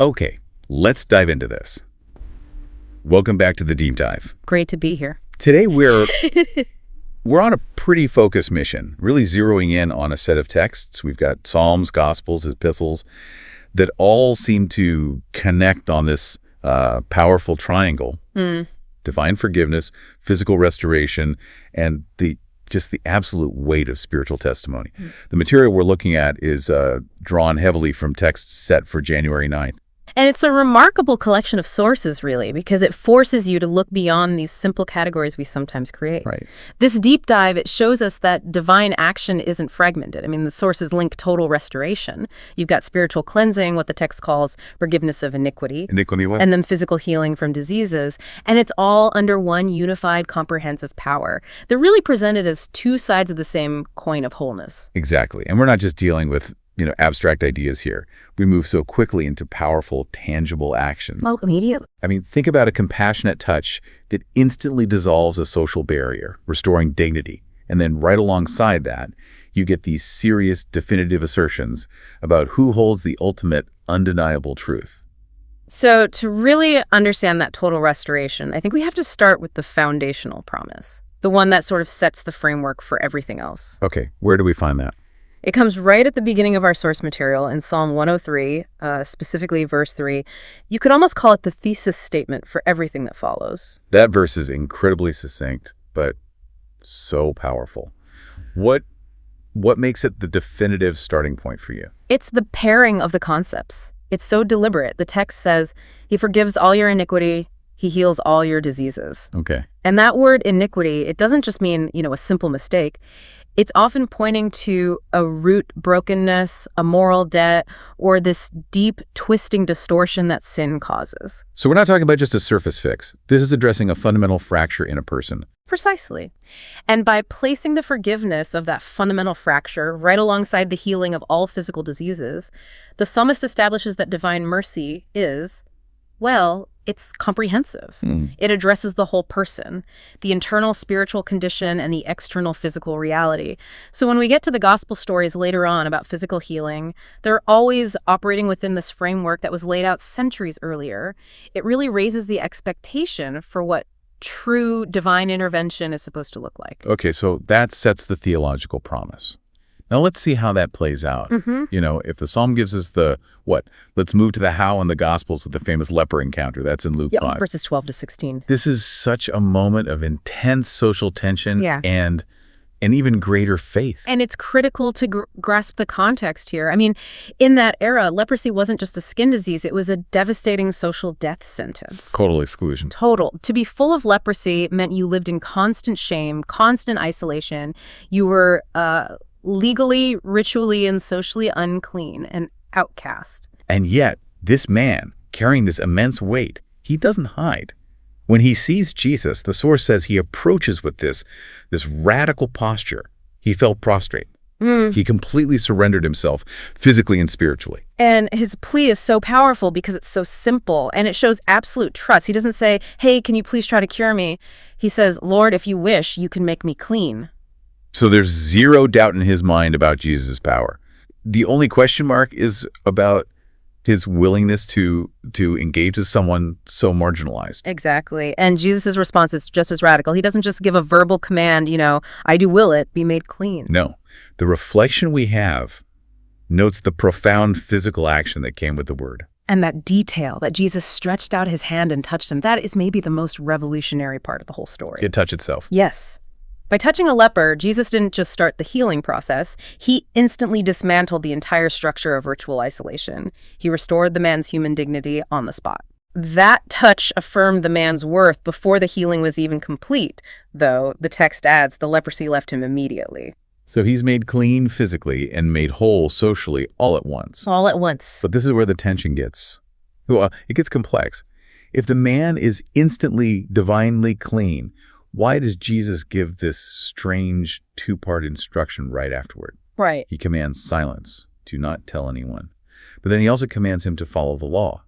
Okay, let's dive into this. Welcome back to the deep dive. Great to be here. Today we're on a pretty focused mission, really zeroing in on a set of texts. We've got Psalms, Gospels, epistles that all seem to connect on this powerful triangle: divine forgiveness, physical restoration, and just the absolute weight of spiritual testimony. The material we're looking at is drawn heavily from texts set for January 9th. And it's a remarkable collection of sources, really, because it forces you to look beyond these simple categories we sometimes create. Right. This deep dive, it shows us that divine action isn't fragmented. I mean, the sources link total restoration. You've got spiritual cleansing, what the text calls forgiveness of iniquity. Iniquity what? And then physical healing from diseases. And it's all under one unified, comprehensive power. They're really presented as two sides of the same coin of wholeness. Exactly. And we're not just dealing with abstract ideas here. We move so quickly into powerful, tangible actions. Oh, immediately. I mean, think about a compassionate touch that instantly dissolves a social barrier, restoring dignity. And then right alongside that, you get these serious, definitive assertions about who holds the ultimate, undeniable truth. So to really understand that total restoration, I think we have to start with the foundational promise, the one that sort of sets the framework for everything else. Okay, where do we find that? It comes right at the beginning of our source material in Psalm 103, specifically verse 3. You could almost call it the thesis statement for everything that follows. That verse is incredibly succinct, but so powerful. What makes it the definitive starting point for you? It's the pairing of the concepts. It's so deliberate. The text says, He forgives all your iniquity, He heals all your diseases. Okay. And that word iniquity, it doesn't just mean, a simple mistake. It's often pointing to a root brokenness, a moral debt, or this deep twisting distortion that sin causes. So we're not talking about just a surface fix. This is addressing a fundamental fracture in a person. Precisely. And by placing the forgiveness of that fundamental fracture right alongside the healing of all physical diseases, the psalmist establishes that divine mercy is, it's comprehensive. It addresses the whole person, the internal spiritual condition and the external physical reality. So when we get to the gospel stories later on about physical healing, they're always operating within this framework that was laid out centuries earlier. It really raises the expectation for what true divine intervention is supposed to look like. Okay, so that sets the theological promise. Now let's see how that plays out. If the psalm gives us the what, let's move to the how in the Gospels with the famous leper encounter. That's in Luke 5. Verses 12 to 16. This is such a moment of intense social tension and even greater faith. And it's critical to grasp the context here. I mean, in that era, leprosy wasn't just a skin disease. It was a devastating social death sentence. Total exclusion. Total. To be full of leprosy meant you lived in constant shame, constant isolation. You were legally, ritually, and socially unclean and outcast. And yet, this man, carrying this immense weight, he doesn't hide. When he sees Jesus, the source says he approaches with this radical posture. He fell prostrate. He completely surrendered himself physically and spiritually. And his plea is so powerful because it's so simple, and it shows absolute trust. He doesn't say, hey, can you please try to cure me? He says, Lord, if you wish, you can make me clean. So there's zero doubt in his mind about Jesus' power. The only question mark is about his willingness to engage with someone so marginalized. Exactly. And Jesus' response is just as radical. He doesn't just give a verbal command, I do will it, be made clean. No. The reflection we have notes the profound physical action that came with the word. And that detail, that Jesus stretched out his hand and touched him, that is maybe the most revolutionary part of the whole story. It touched itself. Yes. By touching a leper, Jesus didn't just start the healing process. He instantly dismantled the entire structure of ritual isolation. He restored the man's human dignity on the spot. That touch affirmed the man's worth before the healing was even complete, though the text adds the leprosy left him immediately. So he's made clean physically and made whole socially all at once. All at once. But this is where the tension gets, it gets complex. If the man is instantly divinely clean, why does Jesus give this strange two-part instruction right afterward? Right. He commands silence, do not tell anyone. But then he also commands him to follow the law.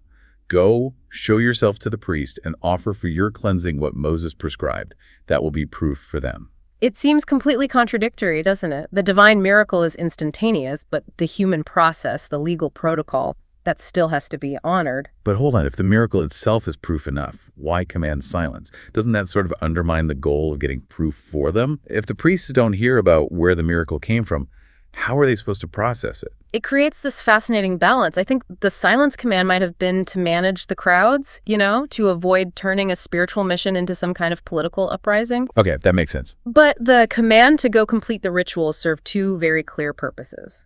Go, show yourself to the priest, and offer for your cleansing what Moses prescribed. That will be proof for them. It seems completely contradictory, doesn't it? The divine miracle is instantaneous, but the human process, the legal protocol, That still has to be honored. But hold on, if the miracle itself is proof enough, why command silence? Doesn't that sort of undermine the goal of getting proof for them? If the priests don't hear about where the miracle came from, how are they supposed to process it? It creates this fascinating balance. I think the silence command might have been to manage the crowds, to avoid turning a spiritual mission into some kind of political uprising. Okay, that makes sense. But the command to go complete the ritual served two very clear purposes.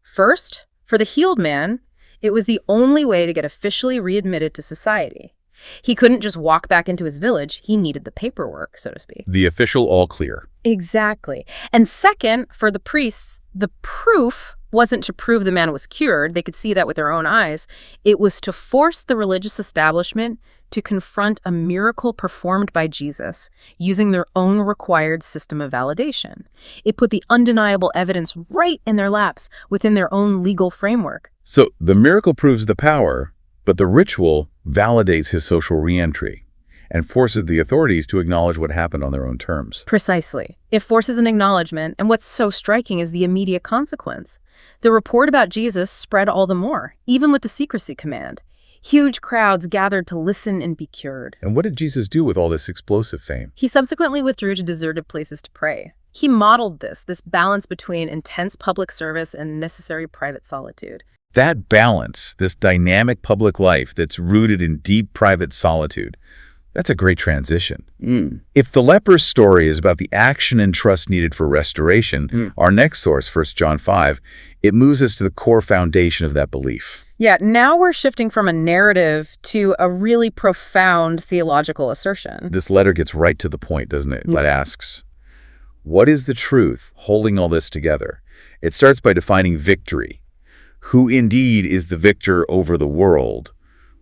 First, for the healed man, it was the only way to get officially readmitted to society. He couldn't just walk back into his village. He needed the paperwork, so to speak. The official all clear. Exactly. And second, for the priests, the proof wasn't to prove the man was cured. They could see that with their own eyes. It was to force the religious establishment to confront a miracle performed by Jesus using their own required system of validation. It put the undeniable evidence right in their laps within their own legal framework. So the miracle proves the power, but the ritual validates his social reentry and forces the authorities to acknowledge what happened on their own terms. Precisely. It forces an acknowledgement, and what's so striking is the immediate consequence. The report about Jesus spread all the more, even with the secrecy command. Huge crowds gathered to listen and be cured. And what did Jesus do with all this explosive fame? He subsequently withdrew to deserted places to pray. He modeled this balance between intense public service and necessary private solitude. That balance, this dynamic public life that's rooted in deep private solitude, that's a great transition. If the leper's story is about the action and trust needed for restoration, our next source, 1 John 5, it moves us to the core foundation of that belief. Yeah, now we're shifting from a narrative to a really profound theological assertion. This letter gets right to the point, doesn't it? It asks, what is the truth holding all this together? It starts by defining victory. Who indeed is the victor over the world,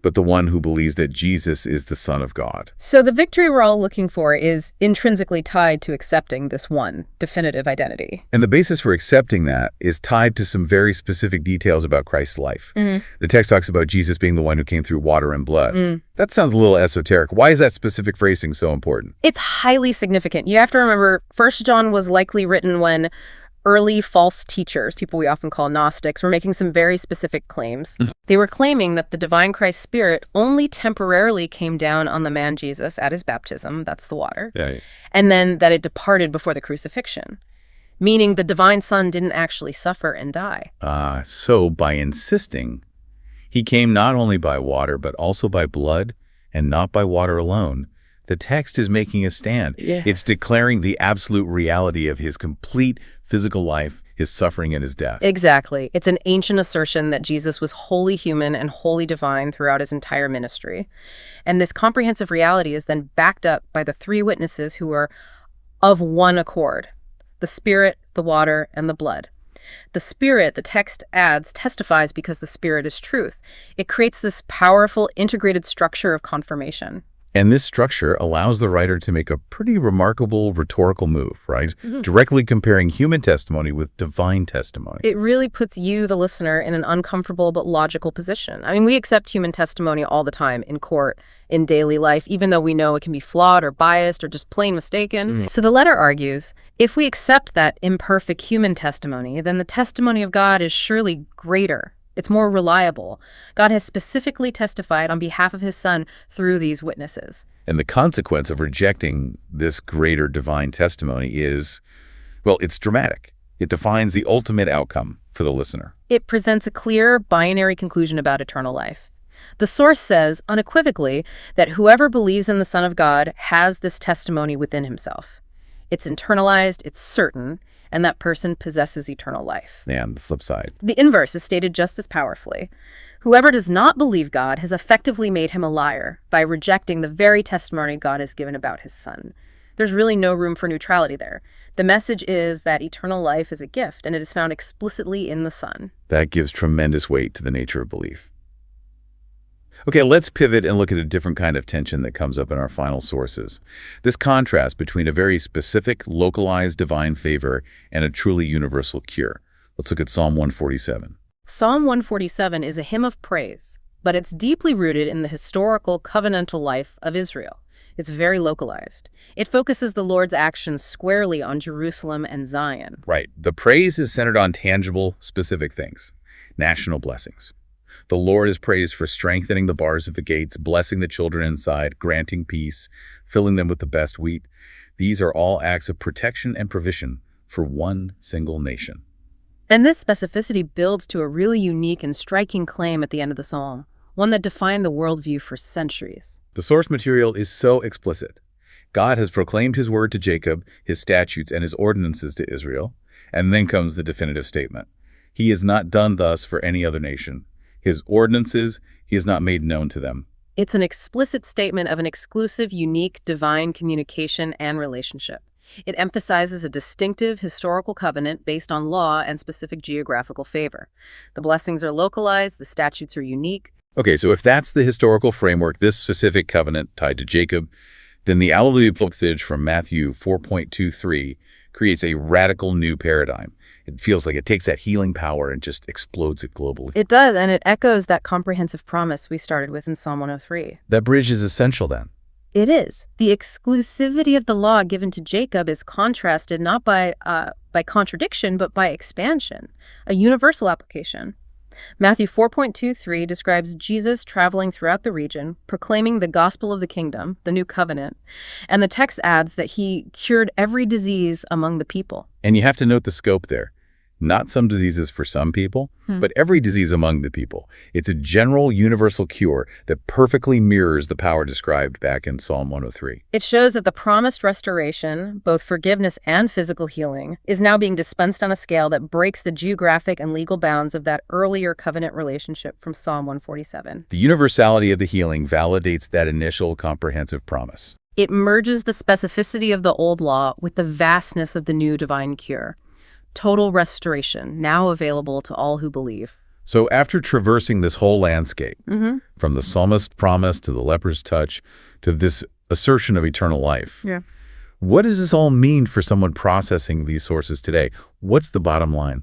but the one who believes that Jesus is the Son of God. So the victory we're all looking for is intrinsically tied to accepting this one definitive identity. And the basis for accepting that is tied to some very specific details about Christ's life. The text talks about Jesus being the one who came through water and blood. That sounds a little esoteric. Why is that specific phrasing so important? It's highly significant. You have to remember, 1 John was likely written when early false teachers, people we often call Gnostics, were making some very specific claims. They were claiming that the divine Christ Spirit only temporarily came down on the man Jesus at his baptism, that's the water, and then that it departed before the crucifixion, meaning the divine Son didn't actually suffer and die. So by insisting, he came not only by water, but also by blood, and not by water alone, the text is making a stand. It's declaring the absolute reality of his complete physical life, his suffering, and his death. Exactly. It's an ancient assertion that Jesus was wholly human and wholly divine throughout his entire ministry. And this comprehensive reality is then backed up by the three witnesses who are of one accord: the Spirit, the water, and the blood. The Spirit, the text adds, testifies because the Spirit is truth. It creates this powerful, integrated structure of confirmation. And this structure allows the writer to make a pretty remarkable rhetorical move, right? Directly comparing human testimony with divine testimony. It really puts you, the listener, in an uncomfortable but logical position. I mean, we accept human testimony all the time in court, in daily life, even though we know it can be flawed or biased or just plain mistaken. So the letter argues, if we accept that imperfect human testimony, then the testimony of God is surely greater. It's more reliable. God has specifically testified on behalf of his Son through these witnesses. And the consequence of rejecting this greater divine testimony is, well, it's dramatic. It defines the ultimate outcome for the listener. It presents a clear binary conclusion about eternal life. The source says unequivocally that whoever believes in the Son of God has this testimony within himself. It's internalized, it's certain, and that person possesses eternal life. And the flip side. The inverse is stated just as powerfully. Whoever does not believe God has effectively made him a liar by rejecting the very testimony God has given about his Son. There's really no room for neutrality there. The message is that eternal life is a gift, and it is found explicitly in the Son. That gives tremendous weight to the nature of belief. Okay, let's pivot and look at a different kind of tension that comes up in our final sources. This contrast between a very specific, localized divine favor and a truly universal cure. Let's look at Psalm 147. Psalm 147 is a hymn of praise, but it's deeply rooted in the historical covenantal life of Israel. It's very localized. It focuses the Lord's actions squarely on Jerusalem and Zion. Right. The praise is centered on tangible, specific things, national blessings. The Lord is praised for strengthening the bars of the gates, blessing the children inside, granting peace, filling them with the best wheat. These are all acts of protection and provision for one single nation. And this specificity builds to a really unique and striking claim at the end of the psalm, one that defined the worldview for centuries. The source material is so explicit. God has proclaimed his word to Jacob, his statutes and his ordinances to Israel, and then comes the definitive statement. He has not done thus for any other nation. His ordinances he has not made known to them. It's an explicit statement of an exclusive, unique, divine communication and relationship. It emphasizes a distinctive historical covenant based on law and specific geographical favor. The blessings are localized, the statutes are unique. Okay, so if that's the historical framework, this specific covenant tied to Jacob, then the Alleluia passage from Matthew 4.23 creates a radical new paradigm. It feels like it takes that healing power and just explodes it globally. It does, and it echoes that comprehensive promise we started with in Psalm 103. That bridge is essential then. It is. The exclusivity of the law given to Jacob is contrasted not by contradiction, but by expansion, a universal application. Matthew 4.23 describes Jesus traveling throughout the region, proclaiming the gospel of the kingdom, the new covenant, and the text adds that he cured every disease among the people. And you have to note the scope there. Not some diseases for some people, but every disease among the people. It's a general, universal cure that perfectly mirrors the power described back in Psalm 103. It shows that the promised restoration, both forgiveness and physical healing, is now being dispensed on a scale that breaks the geographic and legal bounds of that earlier covenant relationship from Psalm 147. The universality of the healing validates that initial comprehensive promise. It merges the specificity of the old law with the vastness of the new divine cure. Total restoration, now available to all who believe. So after traversing this whole landscape, from the psalmist's promise to the leper's touch to this assertion of eternal life, what does this all mean for someone processing these sources today? What's the bottom line?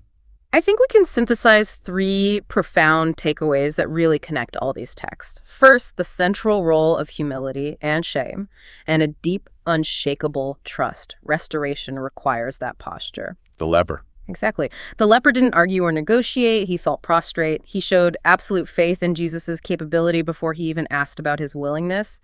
I think we can synthesize three profound takeaways that really connect all these texts. First, the central role of humility and shame, and a deep, unshakable trust. Restoration requires that posture. The leper. Exactly. The leper didn't argue or negotiate. He felt prostrate. He showed absolute faith in Jesus's capability before he even asked about his willingness.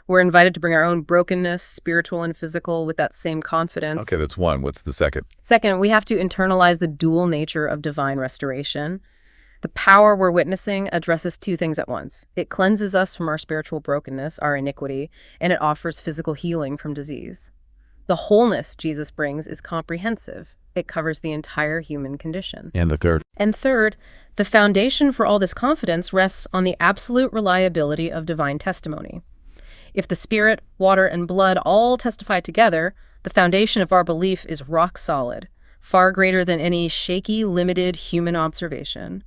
We're invited to bring our own brokenness, spiritual and physical, with that same confidence. Okay, that's one. What's the second? Second, we have to internalize the dual nature of divine restoration. The power we're witnessing addresses two things at once. It cleanses us from our spiritual brokenness, our iniquity, and it offers physical healing from disease. The wholeness Jesus brings is comprehensive. It covers the entire human condition. And the third? And third, the foundation for all this confidence rests on the absolute reliability of divine testimony. If the Spirit, water, and blood all testify together, the foundation of our belief is rock solid, far greater than any shaky, limited human observation.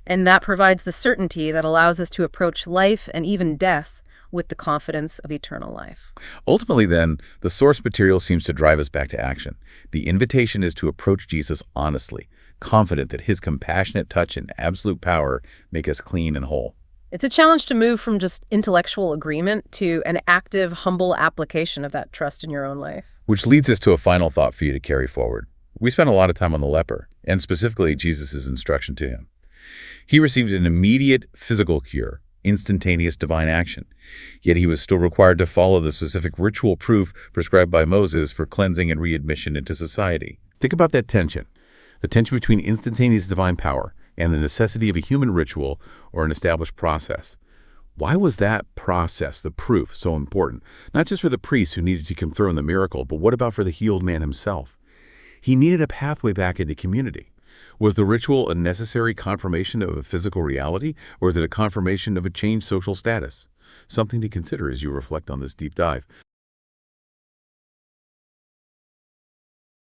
And that provides the certainty that allows us to approach life and even death with the confidence of eternal life. Ultimately, then, the source material seems to drive us back to action. The invitation is to approach Jesus honestly, confident that his compassionate touch and absolute power make us clean and whole. It's a challenge to move from just intellectual agreement to an active, humble application of that trust in your own life. Which leads us to a final thought for you to carry forward. We spent a lot of time on the leper, and specifically Jesus' instruction to him. He received an immediate physical cure, instantaneous divine action, yet he was still required to follow the specific ritual proof prescribed by Moses for cleansing and readmission into society. Think about that tension, the tension between instantaneous divine power and the necessity of a human ritual or an established process. Why was that process, the proof, so important? Not just for the priests who needed to confirm the miracle, but what about for the healed man himself? He needed a pathway back into community. Was the ritual a necessary confirmation of a physical reality, or is it a confirmation of a changed social status? Something to consider as you reflect on this deep dive.